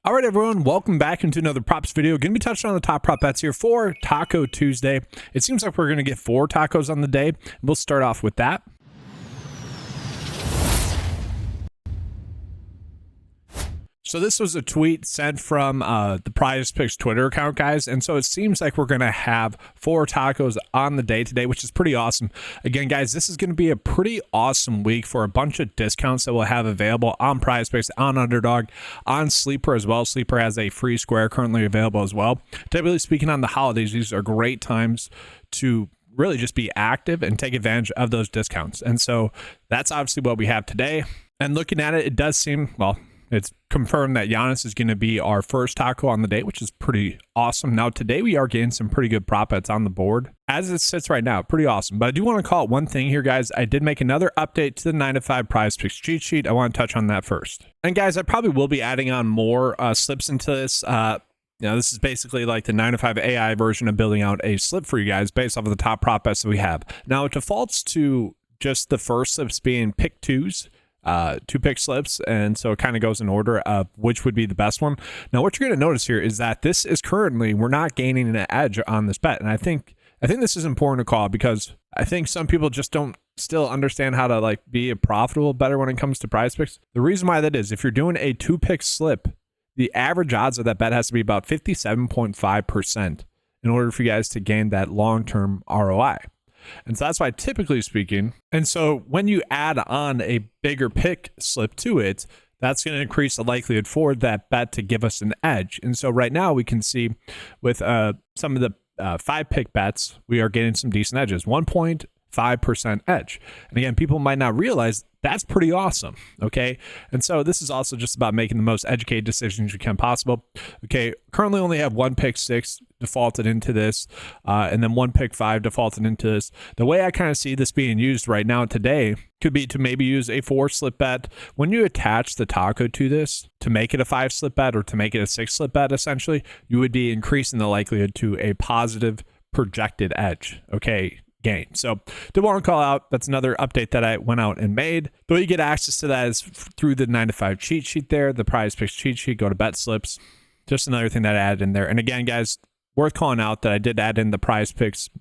All right, everyone, welcome back into another props video. Going to be touching on the top prop bets here for Taco Tuesday. It seems like we're going to get 4 tacos on the day. We'll start off with that. So this was a tweet sent from the PrizePicks Twitter account, guys. And so it seems like we're going to have 4 tacos on the day today, which is pretty awesome. Again, guys, this is going to be a pretty awesome week for a bunch of discounts that we'll have available on PrizePicks, on Underdog, on Sleeper as well. Sleeper has a free square currently available as well. Typically speaking, on the holidays, these are great times to really just be active and take advantage of those discounts. And so that's obviously what we have today. And looking at it, it does seem, well, it's confirmed that Giannis is going to be our first taco on the day, which is pretty awesome. Now, today we are getting some pretty good prop bets on the board. As it sits right now, pretty awesome. But I do want to call it one thing here, guys. I did make another update to the 9 to 5 PrizePicks cheat sheet. I want to touch on that first. And guys, I probably will be adding on more slips into this. This is basically like the 9 to 5 AI version of building out a slip for you guys based off of the top prop bets that we have. Now, it defaults to just the first slips being pick 2s. 2 pick slips, and so it kind of goes in order of which would be the best one. Now, what you're going to notice here is that this is currently, we're not gaining an edge on this bet, and I think this is important to call because I think some people just don't still understand how to like be a profitable better when it comes to PrizePicks. The reason why that is, if you're doing a 2 pick slip, the average odds of that bet has to be about 57.5% in order for you guys to gain that long-term ROI. And so that's why, typically speaking, and so when you add on a bigger pick slip to it, that's going to increase the likelihood for that bet to give us an edge. And so right now we can see with some of the 5 pick bets, we are getting some decent edges, 1.5% edge. And again, people might not realize that's pretty awesome. Okay. And so this is also just about making the most educated decisions you can possible. Okay. Currently only have 1 pick 6 defaulted into this, and then 1 pick 5 defaulted into this. The way I kind of see this being used right now today could be to maybe use a 4 slip bet. When you attach the taco to this to make it a 5 slip bet or to make it a 6 slip bet, essentially, you would be increasing the likelihood to a positive projected edge. Okay. Gain. So did want to call out, that's another update that I went out and made. The way you get access to that is through the 9 to 5 cheat sheet there, the PrizePicks cheat sheet. Go to bet slips. Just another thing that I added in there. And again, guys, worth calling out that I did add in the PrizePicks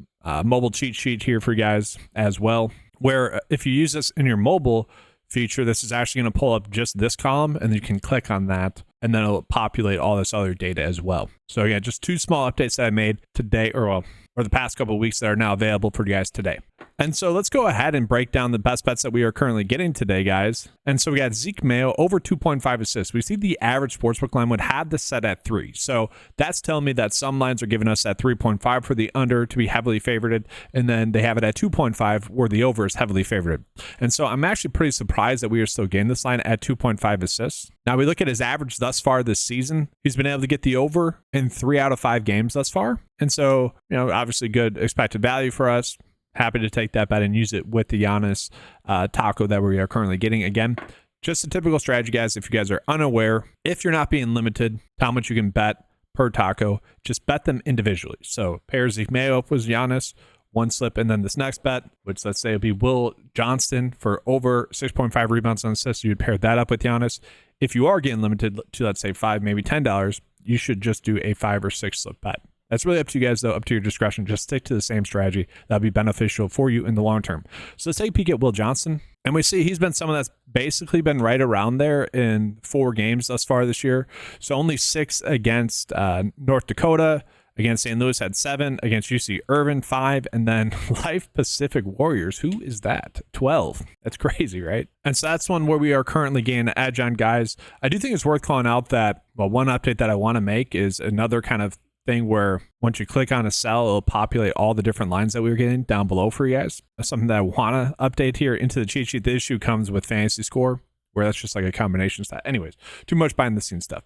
mobile cheat sheet here for you guys as well, where if you use this in your mobile feature, this is actually going to pull up just this column, and you can click on that, and then it'll populate all this other data as well. So again, just 2 small updates that I made today, or the past couple of weeks, that are now available for you guys today. And so let's go ahead and break down the best bets that we are currently getting today, guys. And so we got Zeke Mayo over 2.5 assists. We see the average sportsbook line would have this set at 3. So that's telling me that some lines are giving us that 3.5 for the under to be heavily favored, and then they have it at 2.5 where the over is heavily favored. And so I'm actually pretty surprised that we are still getting this line at 2.5 assists. Now we look at his average thus far this season. He's been able to get the over in 3 out of 5 games thus far. And so, obviously good expected value for us. Happy to take that bet and use it with the Giannis taco that we are currently getting. Again, just a typical strategy, guys. If you guys are unaware, if you're not being limited to how much you can bet per taco, just bet them individually. So pair Zeke Mayo up with Giannis, 1 slip, and then this next bet, which let's say would be Will Johnston for over 6.5 rebounds on assists. You would pair that up with Giannis. If you are getting limited to, let's say, $5, maybe $10, you should just do a 5 or 6 slip bet. That's really up to you guys, though, up to your discretion. Just stick to the same strategy. That'll be beneficial for you in the long term. So let's take a peek at Will Johnston. And we see he's been someone that's basically been right around there in 4 games thus far this year. So only 6 against North Dakota. Against St. Louis had 7. Against UC Irvine, 5. And then Life Pacific Warriors. Who is that? 12. That's crazy, right? And so that's one where we are currently gaining an edge on, guys. I do think it's worth calling out that, well, one update that I want to make is another kind of thing where once you click on a cell, it'll populate all the different lines that we were getting down below for you guys. That's something that I want to update here into the cheat sheet. The issue comes with fantasy score, where that's just like a combination stat. Anyways, too much behind the scenes stuff.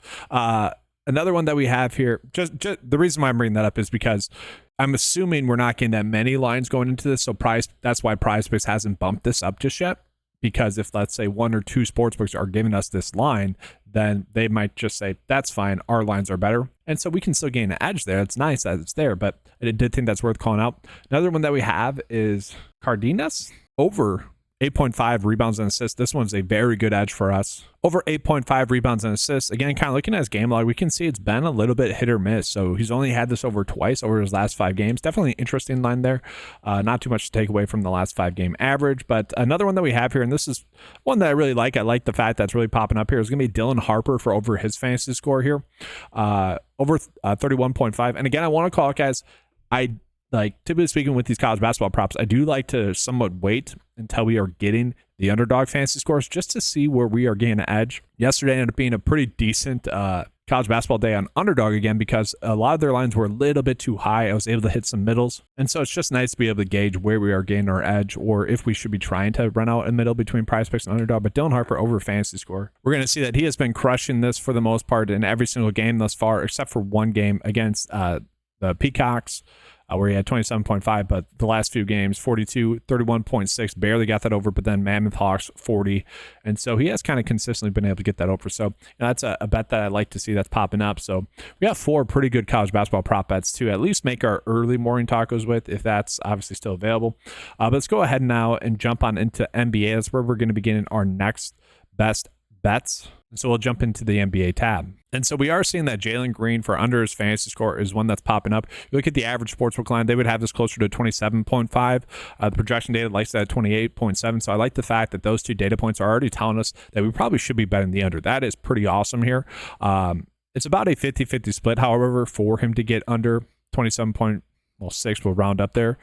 Another one that we have here, just the reason why I'm bringing that up is because I'm assuming we're not getting that many lines going into this. So that's why PrizePicks hasn't bumped this up just yet. Because if, let's say, 1 or 2 sportsbooks are giving us this line, then they might just say, that's fine, our lines are better. And so we can still gain an edge there. It's nice that it's there, but I did think that's worth calling out. Another one that we have is Cardenas over 8.5 rebounds and assists. This one's a very good edge for us. Over 8.5 rebounds and assists. Again, kind of looking at his game log, we can see it's been a little bit hit or miss. So he's only had this over twice over his last 5 games. Definitely an interesting line there. Not too much to take away from the last 5-game average. But another one that we have here, and this is one that I really like. I like the fact that's really popping up here. Is going to be Dylan Harper for over his fantasy score here. Over 31.5. And again, I want to call it, guys, typically speaking with these college basketball props, I do like to somewhat wait until we are getting the underdog fantasy scores just to see where we are getting an edge. Yesterday ended up being a pretty decent college basketball day on underdog again because a lot of their lines were a little bit too high. I was able to hit some middles. And so it's just nice to be able to gauge where we are getting our edge or if we should be trying to run out a middle between PrizePicks and underdog. But Dylan Harper over fantasy score. We're going to see that he has been crushing this for the most part in every single game thus far, except for one game against the Peacocks, where he had 27.5, but the last few games, 42, 31.6, barely got that over, but then Mammoth Hawks, 40. And so he has kind of consistently been able to get that over. So that's a bet that I like to see that's popping up. So we got 4 pretty good college basketball prop bets to at least make our early morning tacos with, if that's obviously still available. But let's go ahead now and jump on into NBA. That's where we're going to begin our next best bets. So we'll jump into the NBA tab. And so we are seeing that Jalen Green for under his fantasy score is one that's popping up. You look at the average sportsbook line, they would have this closer to 27.5. The projection data likes that at 28.7. So I like the fact that those 2 data points are already telling us that we probably should be betting the under. That is pretty awesome here. It's about a 50-50 split, however, for him to get under 27.6 will round up there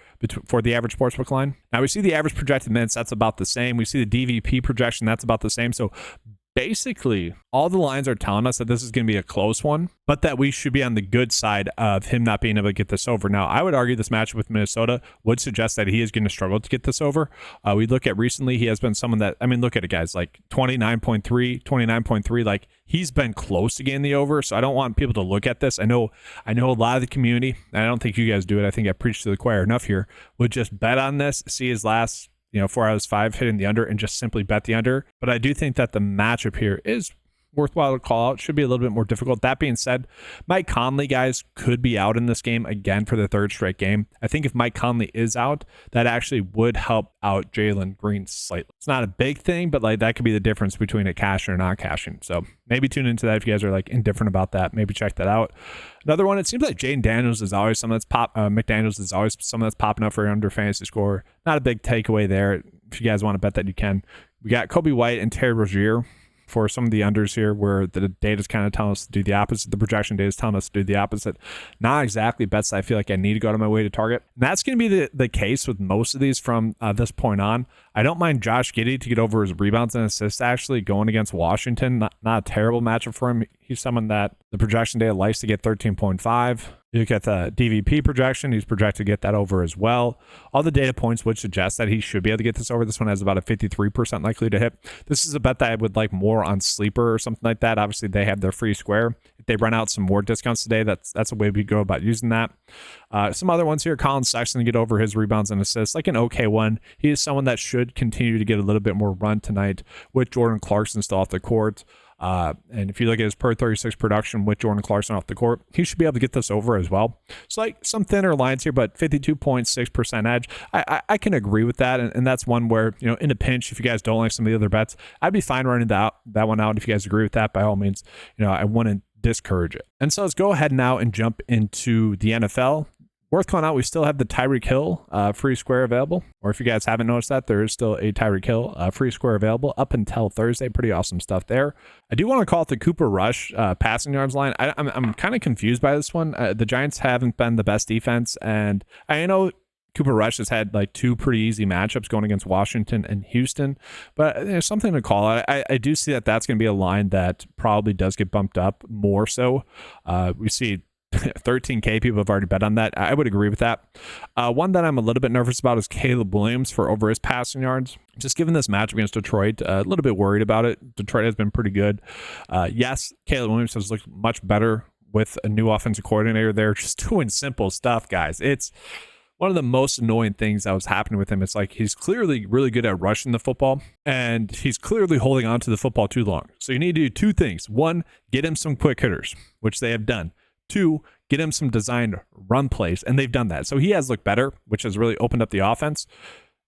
for the average sportsbook line. Now we see the average projected minutes, that's about the same. We see the DVP projection, that's about the same. So basically, all the lines are telling us that this is going to be a close one, but that we should be on the good side of him not being able to get this over. Now, I would argue this matchup with Minnesota would suggest that he is going to struggle to get this over. We look at recently, he has been someone that, I mean, look at it, guys, like 29.3, like he's been close to getting the over. So I don't want people to look at this. I know a lot of the community, and I don't think you guys do it. I think I preached to the choir enough here, would just bet on this, see his last 4 out of 5 hitting the under and just simply bet the under. But I do think that the matchup here is worthwhile to call out. Should be a little bit more difficult. That being said, Mike Conley, guys, could be out in this game again for the 3rd straight game. I think if Mike Conley is out, that actually would help out Jalen Green slightly. It's not a big thing, but like that could be the difference between a cashing or not cashing. So maybe tune into that if you guys are like indifferent about that. Maybe check that out. Another one, it seems like Jaden Daniels is always someone that's McDaniels is always someone that's popping up for under fantasy score. Not a big takeaway there. If you guys want to bet that, you can. We got Kobe White and Terry Rozier for some of the unders here where the data is kind of telling us to do the opposite. The projection data is telling us to do the opposite. Not exactly bets that I feel like I need to go to my way to target. And that's going to be the case with most of these from this point on. I don't mind Josh Giddey to get over his rebounds and assists actually going against Washington. Not a terrible matchup for him. He's someone that the projection data likes to get 13.5. You look at the DVP projection, he's projected to get that over as well. All the data points would suggest that he should be able to get this over. This one has about a 53% likely to hit. This is a bet that I would like more on Sleeper or something like that. Obviously, they have their free square. If they run out some more discounts today, that's a way we go about using that. Some other ones here, Colin Sexton to get over his rebounds and assists, like an okay one. He is someone that should continue to get a little bit more run tonight with Jordan Clarkson still off the court. And if you look at his per 36 production with Jordan Clarkson off the court, he should be able to get this over as well. So like some thinner lines here, but 52.6% edge. I can agree with that. And that's one where, in a pinch, if you guys don't like some of the other bets, I'd be fine running that one out. If you guys agree with that, by all means, I wouldn't discourage it. And so let's go ahead now and jump into the NFL. Worth calling out, we still have the Tyreek Hill free square available. Or if you guys haven't noticed that, there is still a Tyreek Hill free square available up until Thursday. Pretty awesome stuff there. I do want to call it the Cooper Rush passing yards line. I'm kind of confused by this one. The Giants haven't been the best defense. And I know Cooper Rush has had like 2 pretty easy matchups going against Washington and Houston. But there's something to call out. I do see that that's going to be a line that probably does get bumped up more so. We see 13K people have already bet on that. I would agree with that. One that I'm a little bit nervous about is Caleb Williams for over his passing yards. Just given this match against Detroit, a little bit worried about it. Detroit has been pretty good. Yes, Caleb Williams has looked much better with a new offensive coordinator there. Just doing simple stuff, guys. It's one of the most annoying things that was happening with him. It's like he's clearly really good at rushing the football, and he's clearly holding on to the football too long. So you need to do 2 things. 1, get him some quick hitters, which they have done. 2, get him some designed run plays, and they've done that. So he has looked better, which has really opened up the offense.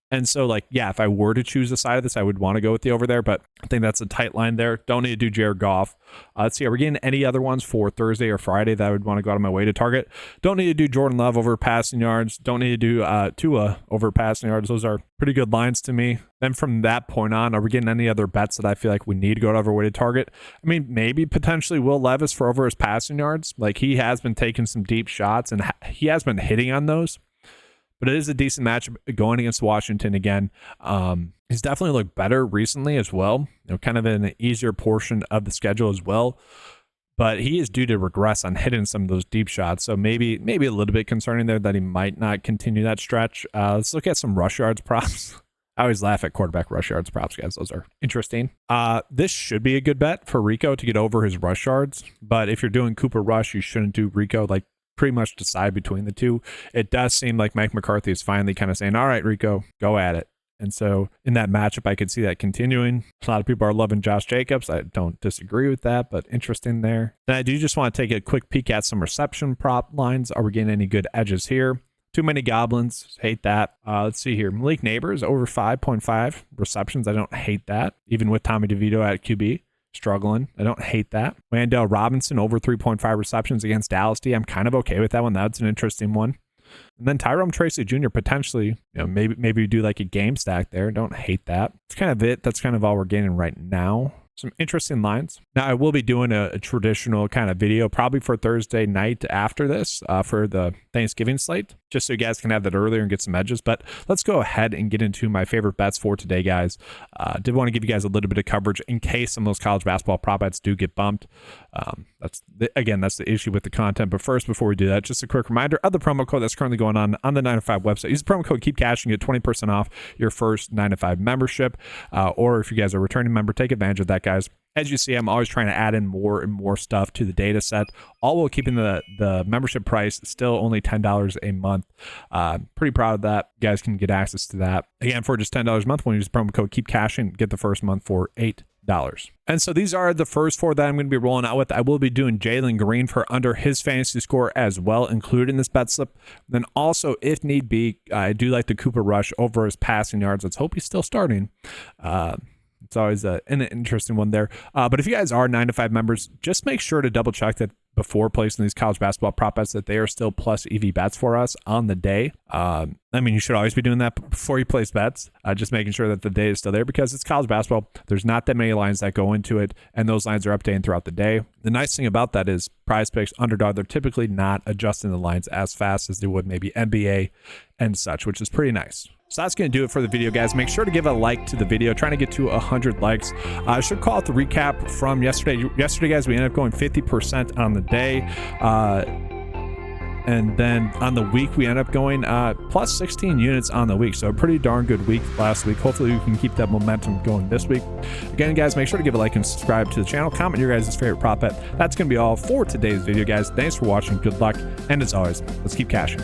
And so, like, yeah, if I were to choose a side of this, I would want to go with the over there, but I think that's a tight line there. Don't need to do Jared Goff. Let's see, are we getting any other ones for Thursday or Friday that I would want to go out of my way to target? Don't need to do Jordan Love over passing yards. Don't need to do Tua over passing yards. Those are pretty good lines to me. Then from that point on, are we getting any other bets that I feel like we need to go out of our way to target? I mean, maybe potentially Will Levis for over his passing yards. Like, he has been taking some deep shots, and he has been hitting on those. But it is a decent matchup going against Washington again. He's definitely looked better recently as well. Kind of in an easier portion of the schedule as well. But he is due to regress on hitting some of those deep shots. So maybe a little bit concerning there that he might not continue that stretch. Let's look at some rush yards props. I always laugh at quarterback rush yards props, guys. Those are interesting. This should be a good bet for Rico to get over his rush yards. But if you're doing Cooper Rush, you shouldn't do Rico. Like, pretty much decide between the two. It does seem like Mike McCarthy is finally kind of saying, all right, Rico, go at it. And so in that matchup, I could see that continuing. A lot of people are loving Josh Jacobs. I don't disagree with that, but interesting there. Then I do just want to take a quick peek at some reception prop lines. Are we getting any good edges here? Too many goblins. Hate that. Let's see here. Malik Neighbors over 5.5 receptions. I don't hate that. Even with Tommy DeVito at QB. Struggling. I don't hate that. Wandale Robinson over 3.5 receptions against Dallas D. I'm kind of okay with that one. That's an interesting one. And then Tyrone Tracy Jr. potentially, maybe do like a game stack there. Don't hate that. That's kind of it. That's kind of all we're getting right now. Some interesting lines. Now, I will be doing a traditional kind of video probably for Thursday night after this for the Thanksgiving slate, just so you guys can have that earlier and get some edges. But let's go ahead and get into my favorite bets for today, guys. Did want to give you guys a little bit of coverage in case some of those college basketball prop bets do get bumped. That's the issue with the content. But first, before we do that, just a quick reminder of the promo code that's currently going on the 9 to 5 website. Use the promo code Keep Cash and get 20% off your first 9 to 5 membership. Or if you guys are a returning member, take advantage of that, guys. As you see, I'm always trying to add in more and more stuff to the data set, all while keeping the membership price still only $10 a month. Pretty proud of that. You guys can get access to that. Again, for just $10 a month, when you use the promo code Keep Cashing, get the first month for $8. And so these are the first four that I'm going to be rolling out with. I will be doing Jalen Green for under his fantasy score as well, included in this bet slip. Then also, if need be, I do like the Cooper Rush over his passing yards. Let's hope he's still starting. It's always an interesting one there. But if you guys are 9 to 5 members, just make sure to double check that before placing these college basketball prop bets that they are still plus EV bets for us on the day. I mean, you should always be doing that before you place bets, just making sure that the day is still there because it's college basketball. There's not that many lines that go into it, and those lines are updating throughout the day. The nice thing about that is PrizePicks, Underdog, they're typically not adjusting the lines as fast as they would maybe NBA and such, which is pretty nice. So that's going to do it for the video, guys. Make sure to give a like to the video. Trying to get to 100 likes. I should call it the recap from yesterday. Yesterday, guys, we ended up going 50% on the day. And then on the week, we end up going plus 16 units on the week. So a pretty darn good week last week. Hopefully we can keep that momentum going this week. Again, guys, make sure to give a like and subscribe to the channel. Comment your guys' favorite prop bet. That's going to be all for today's video, guys. Thanks for watching. Good luck. And as always, let's keep cashing.